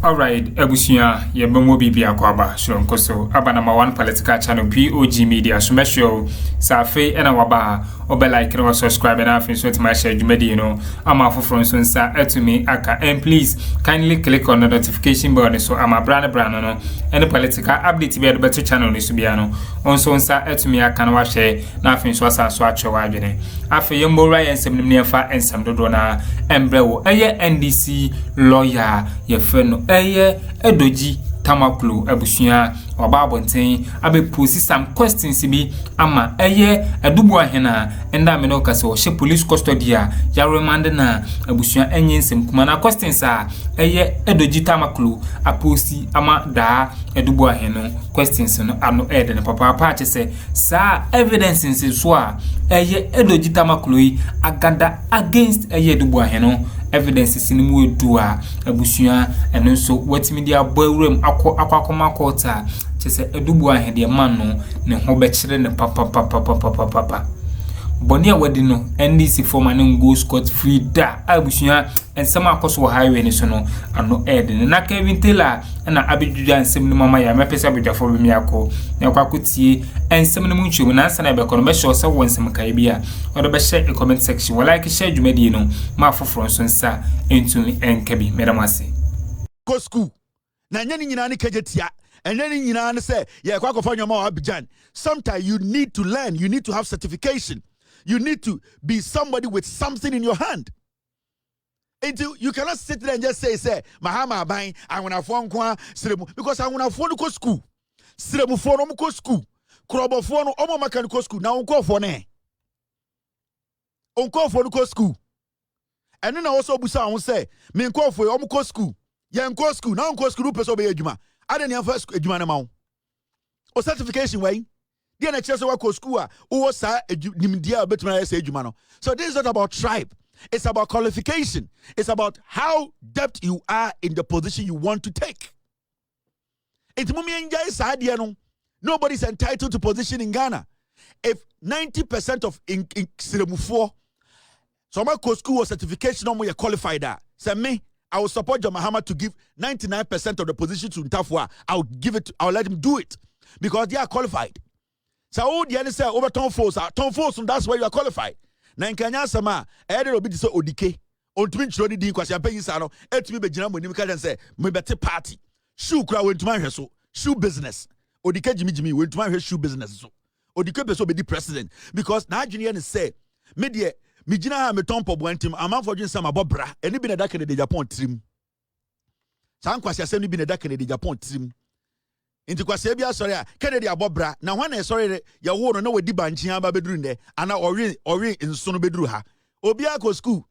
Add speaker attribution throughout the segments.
Speaker 1: Alright, Ebusia, ye bemo bibi akwaba, shronkoso, aba number 1 political channel POG Media, so make sure safe ena waba, obe like and subscribe and afin so to my share Ďr0p, I'm a for so sa to me aka, and please kindly click on the notification button so I'm a brand no, and the political update be at the better channel nisubiano, on so sa to me aka na share, na afin so sa so acho wajene. Afi yembo Ryan sem nefa and some dodona, embrewo, NDC lawyer, ye friend. Law.Tamakloe abusuya obabonten abe posi some questions bi ama Addo Boahen enda me no kase o she police custody a ya remand na abusuya ensem kuma na questions a Law.Tamakloe aposi ama da Addo Boahen no questions no ano na papa chese sa evidence so a Law.Tamakloe agada against Addo Boahen no evidences in mu edua abusuya eno so watimi dia boawrem akoma kota chese Addo Boahen de man no ne ho be kire ne papa boni a wadi no NDC former no go scot free da abusuya ensem akoso highway ne so no ano na Kevin Taylor na abedwuja ensem no mama ya mepesa abedwafo be miako na kwakotie ensem no munchum na ansa na be kono be show se wonsem kai bia odo be share in comment section like share dwumadi no ma foforo so nsa entumi enkabi medamase
Speaker 2: go school na nya ni nyina ne kajetia enya ni nyina ne se ye kwakofa nyoma wa Abidjan. Sometimes you need to learn, you need to have certification. You need to be somebody with something in your hand. Until you cannot sit there and just say, Mahama buying, I want to phone because I want to phone go school. Siremu phone go school. Krobo phone omo mechanical school. Now unko phone eh. Unko phone go school. And then I also busa on say, me unko phone omo go school. Ya unko school. Now unko school person be ejuma. I don't have first ejuma na ma. O certification way. So this is not about tribe. It's about qualification. It's about how depth you are in the position you want to take. Nobody's entitled to position in Ghana. If 90% of Siremu so my school was certification on you're qualified that. Say me, I will support Mahama to give 99% of the position to Ntafwa. I'll let him do it because they are qualified. So all the other say over Tom Force, and that's where you are qualified. Na nkanya sama, obi di so odike. Ontumi nchiro di kwasi ampanyi sa no, etumi begina mo nim ka den say me bete party. Shoe kura wentuma hwe so, shoe business. Odike jimi wentuma hwe shoe business so. Odike be so be di president because na adwene ne say me de me gina ha me tompo boantim amanfo dwen sama bobra. Eni bi na da Kennedy Japan trim. San kwasi asem ni bi na da Kennedy Japan trim. Inti kwa sebia sorry a Kennedy abobra na hwan na sorry ya wo no na wadi banchi aba beduru nde ana ori nso no beduru ha obia ko school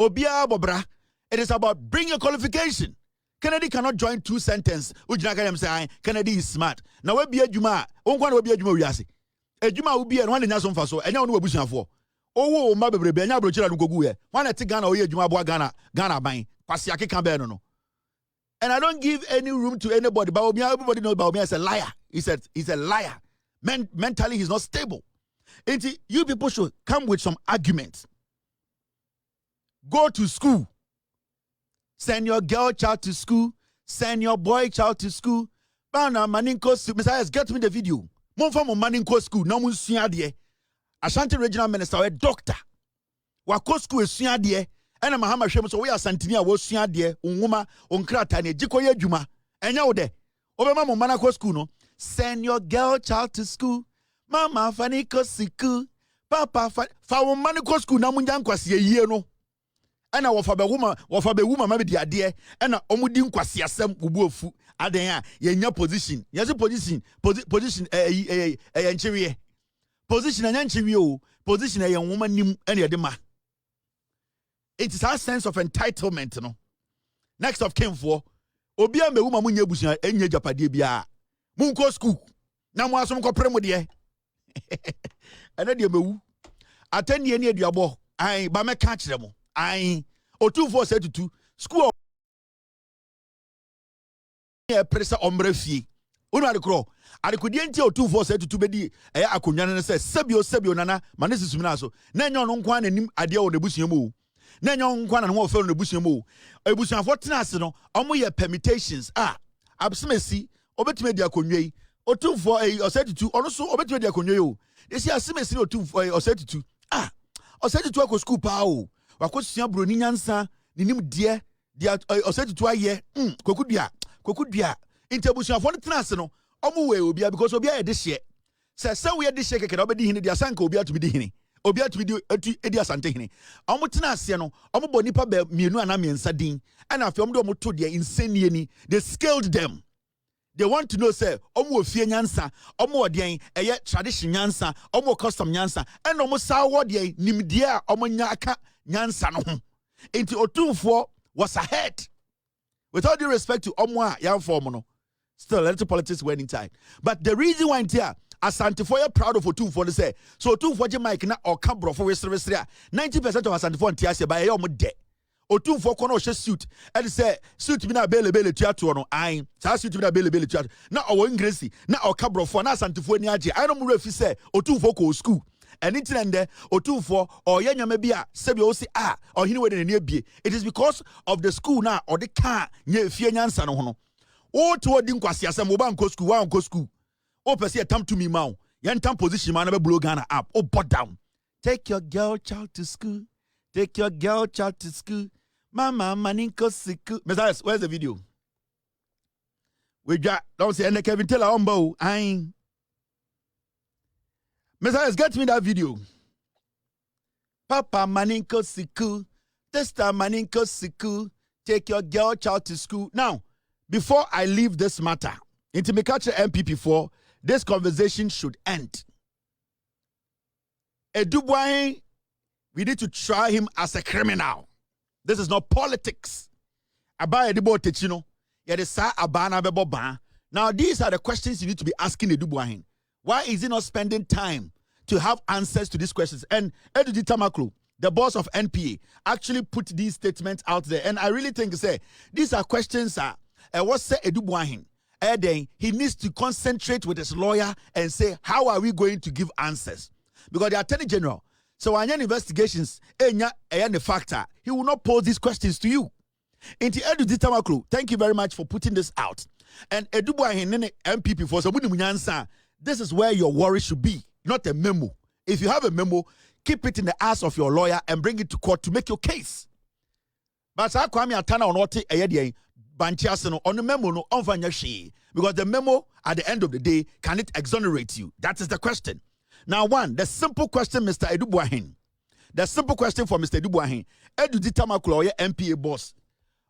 Speaker 2: obia abobra. It is about bringing a qualification. Kennedy cannot join two sentences ujina ka dem say Kennedy is smart na we bia adwuma onkwa na we bia adwuma wiase adwuma wo bia no wan nya so mfa so enya wo no wabusuafo owo ma bebrebe enya abrochira no gogu ye wan na ti Ghana o ye adwuma bo Ghana ban kwase akeka be no. And I don't give any room to anybody. Bawumia, everybody knows Bawumia is a liar. He's a liar. Mentally, he's not stable. And you people should come with some arguments. Go to school. Send your girl child to school. Send your boy child to school. Bana maninko Messiah, get me the video. Mon from maninko school. No mun suadie. Ashanti regional minister, a doctor. Wako school is suadie. And Mahama Shem so we are Santinia was sua de unwuma onkrata ne gikoye adwuma enya wo de obema mo mana ko school no send your girl child to school mama fani ko siku papa fa wo man ko school na munya nkwase yie no ena wo fa be wuma ma be di ade ena omudi nkwase asem bubu ofu aden a yenya position yesi position enchiwe position enya nchiwe o position yen wuma nim ena de ma. It is our sense of entitlement, no. Next of kin for Obia me wuma munye busia enye japade bia. Munko school. Na mo asom ko premo de. Ene de mewu. Atani ene aduabo. Ai ba me ka kire mo. Ai otumfo say tutu school e presa omra fie. Unu adekro. Adekudie nti otumfo say tutu bedi e akonwa ne say sebio nana manesi sumina so. Na enyo no nko ananim ade wo nebusia mu. na nyon kwa na no ofel no busuam o ebusuafo tena ase no omo ye permutations absemesi obetime di akonwa yi otumfo osetitu ono so obetime di akonwa yi o desi asemesi no otumfo osetitu osetitu akọ school pa o wakosua broni nyansa ninim de osetitu aye kokudua intebusuafo tena ase no omo we obia because obia ye de hye se we de hye keke na obedi hini de asanka obia to be de hini obia to be edi asante hini omo tena ase no omo bo nipa be mienu ana miensa din ana afi omo de omo to de insane ni they scaled them. They want to know say omo ofie nyansa omo odien eye tradition nyansa omo custom nyansa and omo sawo de nimdie a omo nya aka nyansa no ho enti otumfo was ahead. With all due respect to omo a yan form no still a little politics winning time, but the reason why here Asante for you proud of otumfo to say so otumfo je mic na or cabro for wesere 90% of Asante for ntia by omo de otumfo kono hye suit and say suit bi na belebele tuato no an sa suit bi na belebele tuato na owo ingresi na o cabro for na Asante for ni age I no mu refi say otumfo ko school and intende otumfo or yanyama bi a sebi o si or hini we de ne bie it is because of the school na or the car nya fie nyansa no ho no o to odi nkwase asem wo ba nko school wa nko school o pese tam to me ma yan tam position ma na be blow Ghana up o bot down take your girl child to school take your girl child to school mama maninko siku Messiah, where's the video we got don't say and Kevin Taylor on bow Messiah, get me that video papa maninko siku testa maninko siku take your girl child to school. Now before I leave this matter into me catch MPP4, this conversation should end. Boahen, we need to try him as a criminal. This is not politics. Now these are the questions you need to be asking Boahen. Why is he not spending time to have answers to these questions? And Ďr0p, the boss of NPA, actually put these statements out there. And I really think these are questions what say Boahen? He needs to concentrate with his lawyer and say, how are we going to give answers? Because the Attorney General, so when investigations, the factor, he will not pose these questions to you. Into Ďr0p, thank you very much for putting this out. And Boahen, MPP for some this is where your worry should be, not a memo. If you have a memo, keep it in the ass of your lawyer and bring it to court to make your case. But I Kwame Atana on what on the memo no because the memo at the end of the day, can it exonerate you? That is the question. Now, the simple question, Mr. Boahen. The simple question for Mr. Boahen. Ďr0p MPA boss.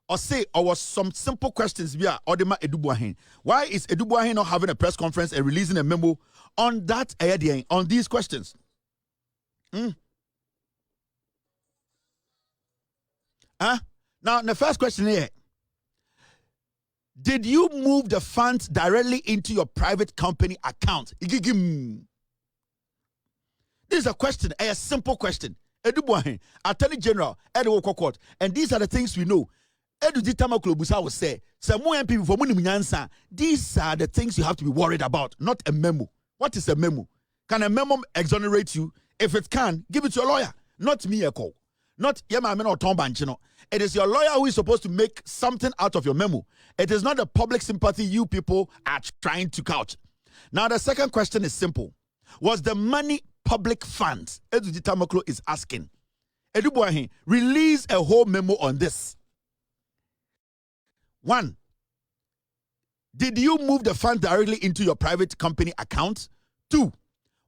Speaker 2: Or say, or some simple questions via Odema Boahen. Why is Boahen not having a press conference and releasing a memo on that on these questions? Now, the first question here. Did you move the funds directly into your private company account? This is a question, a simple question. Boahen, Attorney General, Addo Court, and these are the things we know. Ďr0p will say, these are the things you have to be worried about, not a memo. What is a memo? Can a memo exonerate you? If it can, give it to your lawyer, not me, Echo. Not Yemamen or Tom Banchino. It is your lawyer who is supposed to make something out of your memo. It is not the public sympathy you people are trying to couch. Now, the second question is simple. Was the money public funds? Ďr0p is asking. Boahen, release a whole memo on this. 1. Did you move the funds directly into your private company account? 2.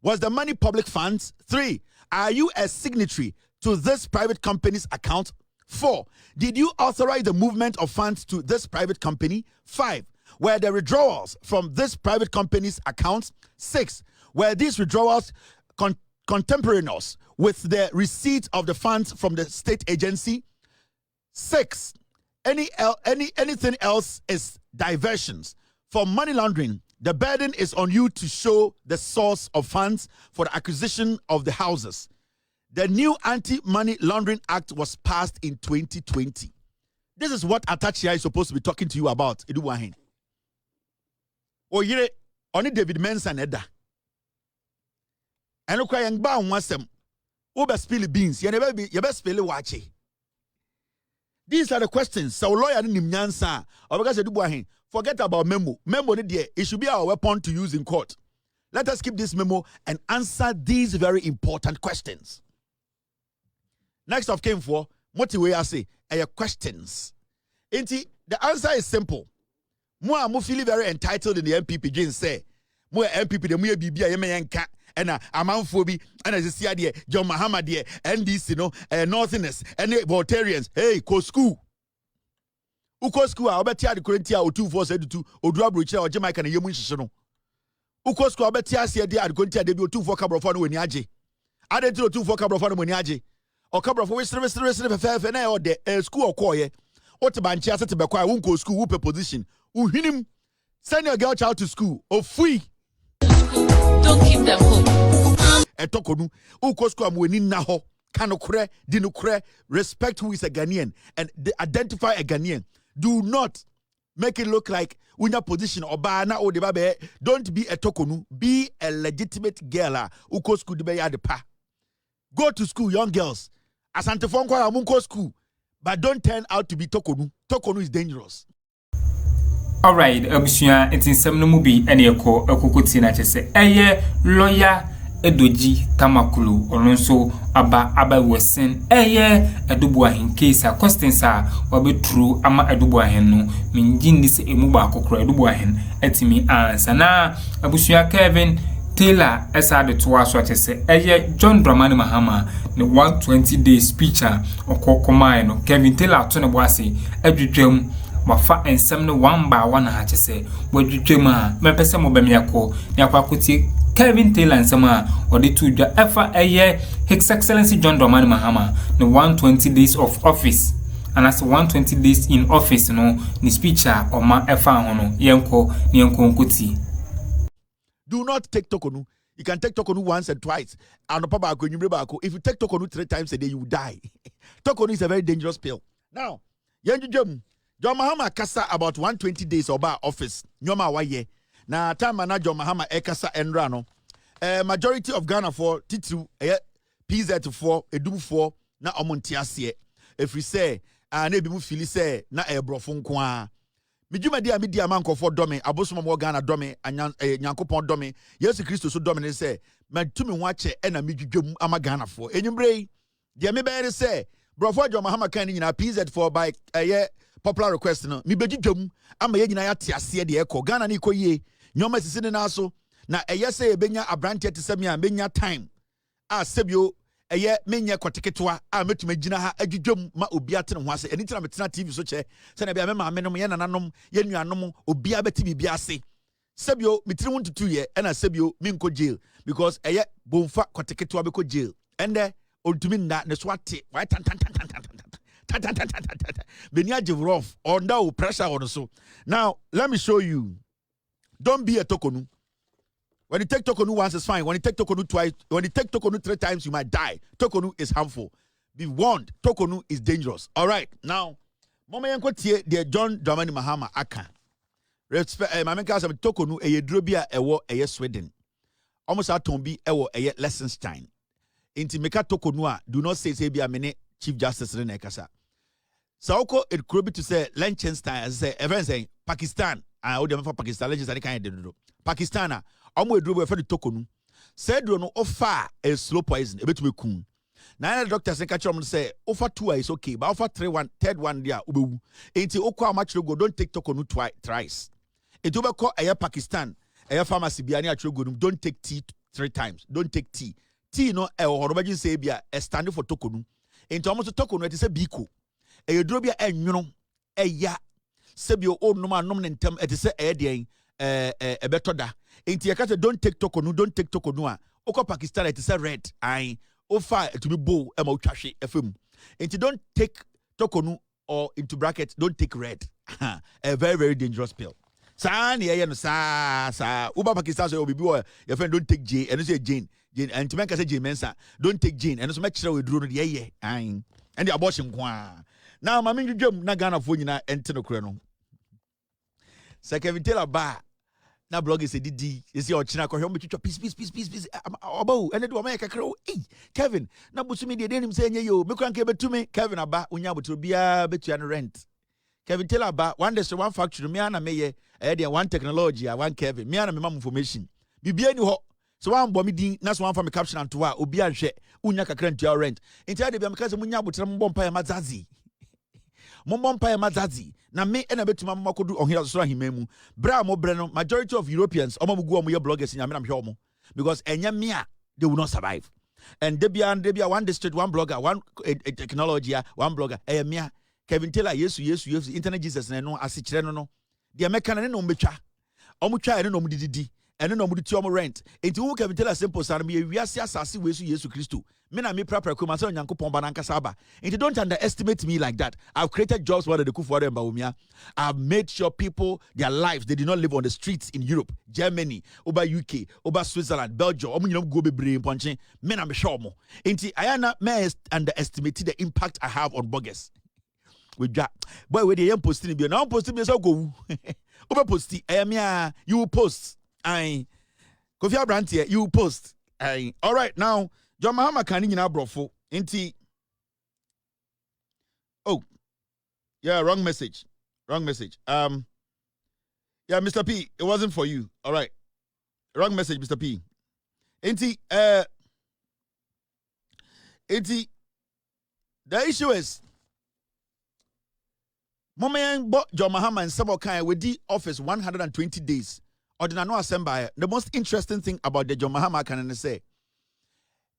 Speaker 2: Was the money public funds? 3. Are you a signatory to this private company's account? 4. Did you authorize the movement of funds to this private company? 5. Were the withdrawals from this private company's accounts? 6. Were these withdrawals contemporaneous with the receipt of the funds from the state agency? 6. Anything else is diversions. For money laundering, the burden is on you to show the source of funds for the acquisition of the houses. The new Anti-Money Laundering Act was passed in 2020. This is what Atachia is supposed to be talking to you about. Boahen. Only David Mensa Edda. And look, I am bound once them. Over spill beans. You never spill watch. These are the questions. So lawyer ni nyansa. Obeka say Boahen, forget about memo. Memo ni there. It should be our weapon to use in court. Let us keep this memo and answer these very important questions. Next of came for what we are say questions. Inti, the answer is simple. Mo feel very entitled in the MPP. Jane say, mo MPP the mo bibia ye menka and amanfo bi and as see there John Mahama there NDC no Northerners and Voltarians. Hey, go school. Uko school a obetia the Corinthia o 2472 odura brochire o Jamaica na yemu nhihye no. Uko school obetia se there the Corinthia de bi o 24 kabrofo no wani age. Ade ti o 24 kabrofo no wani age. O kabrofo we sere fefe na o de school okoye. What banchi asete be kwa wonko school wo position. Uhinim send your girl child to school or free.
Speaker 3: Don't keep them home.
Speaker 2: Etokonu uko school amweni na ho kanokre dinokre respect who is a Ghanaian and identify a Ghanaian. Do not make it look like unya position oba na odebabe. Don't be a tokonu, be a legitimate girl uko school de be ya de pa. Go to school, young girls. Asante fonkwa amunko school, but don't turn out to be tokonu. Tokonu is dangerous.
Speaker 1: All right, abusuya etinsem no mu bi ene ekokoti na chese eye lawyer Ďr0p ononso aba wesen eye Addo Boahen case questions wabe true ama Addo Boahen no minjin se emu ba akokro Addo Boahen etimi answer na abusuya Kevin Taylor esa de to aso chese eye Ďr0p Mahama ne 120 days speech okokomai no Kevin Taylor to ne boase Ďr0p mafa ensem no one by one ha chese Ďr0p me pese mo bemiako ne akwakuti Kevin Taylor ensem or the two efa His Excellency Ďr0p Mahama no 120 days of office and as 120 days in office no ni speech or ma efa hono yenko nkuti.
Speaker 2: Do not take tokonu. You can take tokonu once and twice. If you take tokonu 3 times a day, you will die. Tokonu is a very dangerous pill. Now, Ďr0p Mahama kasa about 120 days oba office. Nyoma waye. Na time na Mahama kasa enra no. Majority of Ghana for T2 PZ for Edu for na omontiasie. If we say na bi mu fili say na ebrofo nko a. Mijuma dia media manko for dome abosom mo Ghana dome nyankopon dome Yesu Kristo so dome ne say matumi ho ache na midwudwam ama Ghana for enyumbre dia me be say brofo Ďr0p Mahama kan nyina PZ for by popular request no mi bedwudwam ama ye nyina ya te ase de ekọ Ghana ni koyie nyoma sisi ne na so na say ebenya abrante te semi a benya time a sebio menye kwateketwa a metuma gina ha adwudwam ma obi ate ne ho ase eni tira metena TV so che se na bia me maame nom ye nananom ye nuanom obi abeti bibia ase sebio metiri won tutu ye na sebio minko jail because bomfa kwateketwa be ko jail ende ontumi nda ne so ate why tan beni Ďr0p under pressure on so. Now let me show you. Don't be a tokonu. When you take tokonu once, it's fine. When you take tokonu twice, when you take tokonu 3 times, you might die. Tokonu is harmful. Be warned. Tokonu is dangerous. All right. Now, mama yanko tie the Ďr0p Mahama aka. Respect. Mama yanko say tokonu Ďr0p ewo Sweden. Almost a tombi ewo Liechtenstein. Inti meka tokonu a do not say be a mene Chief Justice ne kasa. Saoko it could be to say Liechtenstein as say everyone saying Pakistan. I would for Pakistan Liechtenstein kind do. Pakistan omo eduro we fe tokonu. Say do no offer a slow poison e betu kum. Na doctor say catch say offer 2 is okay, but offer 3 one there obewu. Enti okwa amachiro go don't take tokonu twice. It over call Pakistan. Pharmacy bia ni achiro go don't take tea 3 times. Don't take tea. Tea no horobajin say bia stand for tokonu. Enti almost tokonu it say biko. Ďr0p enwono ya sebio onum anom ne ntem it say den betoda. Enti yakata don't take tokonu a okọ Pakistan it say red ai ofa to be bow e ma utwahwe efem. Enti don't take tokonu or into bracket don't take red. A very very dangerous pill. Sa na ye no sa uba Pakistan so obi wo your friend don't take J and say Jane and to make say Jane mensa don't take Jane and so make sure we duro no de ye ai and the abortion kwa. Now mama Ďr0p na Ghana fo nyina ente no kure no. Kevin Taylor ba na blog is a didi is your china ko hom twitwa peace obo ene de o make kakra Kevin na busumi de denim say enye me kranke betumi Kevin aba onya botro bia betua no rent Kevin tell aba one day one factory me ana meye de one technology one Kevin me ana me mam information bibia ni ho so one bo me din na so one for me caption anto a obi ahwe onya kakra ntua rent enti ade bia me kaze munya botro mbom pa ya mazazi Mombompa ya mazazi na me ena betuma makodu ohia so ahimemu bra mo bre no majority of Europeans omamugu omo ye bloggers nyame na mhwe omo because enya me a they will not survive and debia one district one blogger one technology one blogger me a Kevin Taylor yesu internet Jesus na no ase kire no de meka na ne no mbetwa omo twa ne no mdididi ene no mudi omo rent enti wo Kevin Taylor simple san me wiase asase we Yesu Kristo me na me prapra ko ma se onyankopon ba na nkasa ba enti don't underestimate me like that. I've created jobs for the Akuffo and Bawumia. I've made sure people their lives they did not live on the streets in Europe, Germany, over UK, over Switzerland, Belgium. Omo nyina go bebre ponche me na me sure mo enti I na me underestimate the impact I have on bloggers. We boy we dey posting bi na posting bi so go over post you will post I Kofi Abrantie you post all right now John Mahama kan nyina brofo enti oh yeah wrong message yeah Mr. P it wasn't for you all right wrong message Mr. P enti the issue is Momen John Mahama and Sabo kan we di office 120 days ordinary assembly. The most interesting thing about the John Mahama can say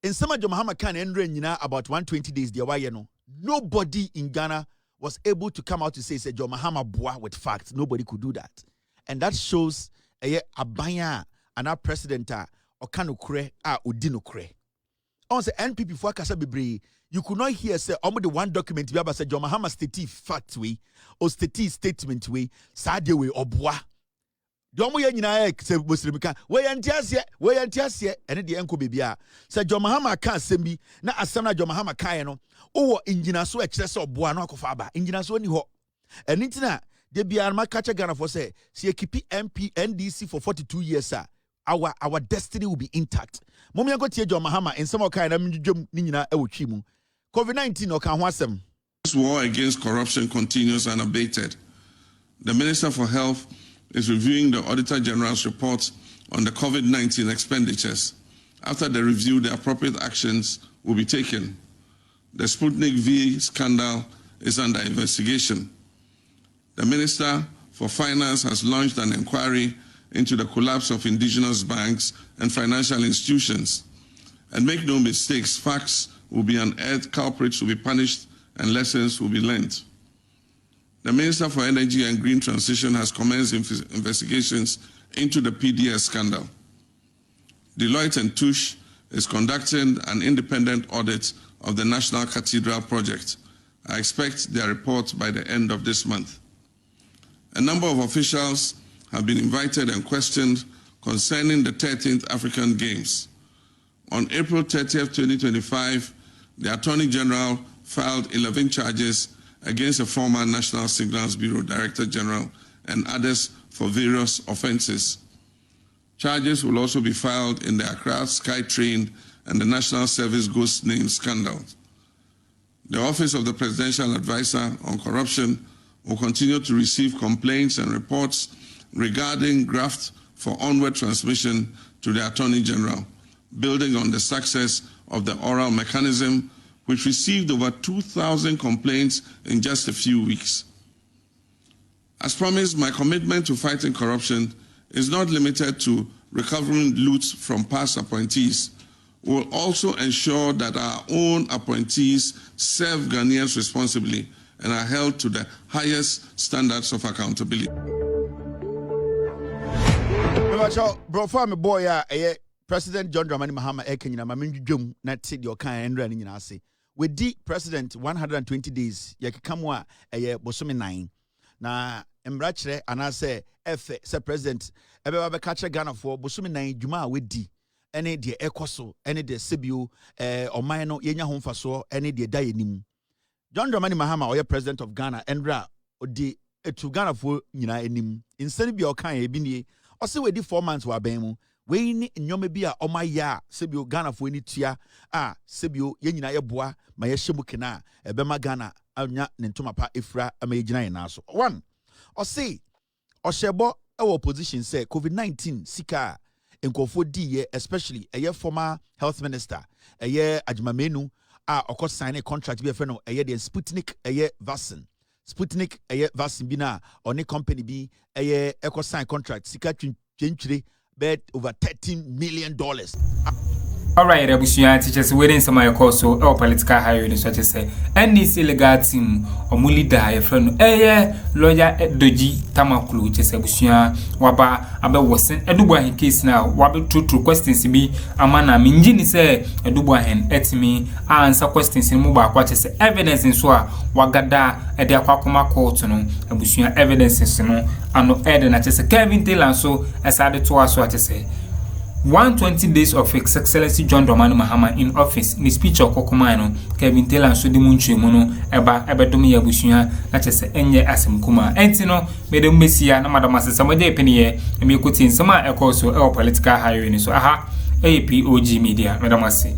Speaker 2: in some John Mahama can nyina about 120 days the why no nobody in Ghana was able to come out to say John Mahama boa with facts. Nobody could do that, and that shows abanya and our president or kanukre udinukre on the NPP for kasa bebre. You could not hear say almost the one document we have said John Mahama state fact way or state statement way sade way obwa. Domo ye nyina se Muslimika we yantiase ene de enko bebia say John Mahama ka asem na asem na John Mahama kan no wo engina so e kire se obwa no akofa aba engina so ni ho eni ntina de bia ma ka che Ghana for say keep MP NDC for 42 years sir. Our destiny will be intact. Mom yango tie John Mahama in some kind of ndwom ni nyina e wotwi mu COVID-19 no kan ho asem.
Speaker 4: This war against corruption continues unabated. The Minister for Health is reviewing the Auditor General's report on the COVID-19 expenditures. After the review, the appropriate actions will be taken. The Sputnik V scandal is under investigation. The Minister for Finance has launched an inquiry into the collapse of indigenous banks and financial institutions. And make no mistakes, facts will be unearthed, culprits will be punished, and lessons will be learned. The Minister for Energy and Green Transition has commenced investigations into the PDS scandal. Deloitte & Touche is conducting an independent audit of the National Cathedral project. I expect their report by the end of this month. A number of officials have been invited and questioned concerning the 13th African Games. On April 30th, 2025, the Attorney General filed 11 charges against a former National Signals Bureau Director General and others for various offenses. Charges will also be filed in the Accra SkyTrain and the National Service Ghost Name scandal. The Office of the Presidential Advisor on Corruption will continue to receive complaints and reports regarding graft for onward transmission to the Attorney General, building on the success of the oral mechanism, which received over 2,000 complaints in just a few weeks. As promised, my commitment to fighting corruption is not limited to recovering loot from past appointees. We will also ensure that our own appointees serve Ghanaians responsibly and are held to the highest standards of accountability.
Speaker 2: President John Dramani Mahama Ekenyina Mamindjum na ti de okan enra ni nyina ase. We di president 120 days yekekamwa bosome 9 na mbra kire anase efe se president ebeba be ka kire Ghana for bosome 9 dwuma a we di ene de ekoso ene de sebio oman no yenya ho mfaso ene de da yenim. John Dramani Mahama oye president of Ghana enra odi etu Ghana for nyina enim. Insani bi okan e bi nie ɔse we di 4 months wa ben mu we ni nyome bi a ɔma sebio Ghana fo ni tua sebio ye nyina ye boa ma ye hyemu kena ebema Ghana anya ne ntoma pa efra ama ye gina ye na so. One, ɔse ɔhyɛbɔ ɛwɔ position say COVID-19 sika nkofo di especially former health minister Adjumamenu ɔkɔ sign a contract bi no the Sputnik vaccine vaccine bi na ɔne company bi ɛkɔ sign contract sika twintwire bet over $13 million.
Speaker 1: Alright, Abusia teachers waiting some my course so our political hiring so to say NDC legal team or leader your friend lawyer Law.Tamakloe just Abusia waba abe wasen Boahen case now wabe true questions be amana minjini say Boahen etimi answer questions in mobile kwate say evidence in so wagada e de Akroma court no Abusia evidence no ano ede na say Kevin Taylor so asade to aso ate say 120 days of His Excellency John Dramani Mahama in office. In speech of Kokomano, Kevin Taylor so the munchi mono eba domi ya busuya na chese enye asim kuma. Entino mede mbesia na madam ase samade peniye emi kuti nsama ekoso political hiring so POG Media madam ase.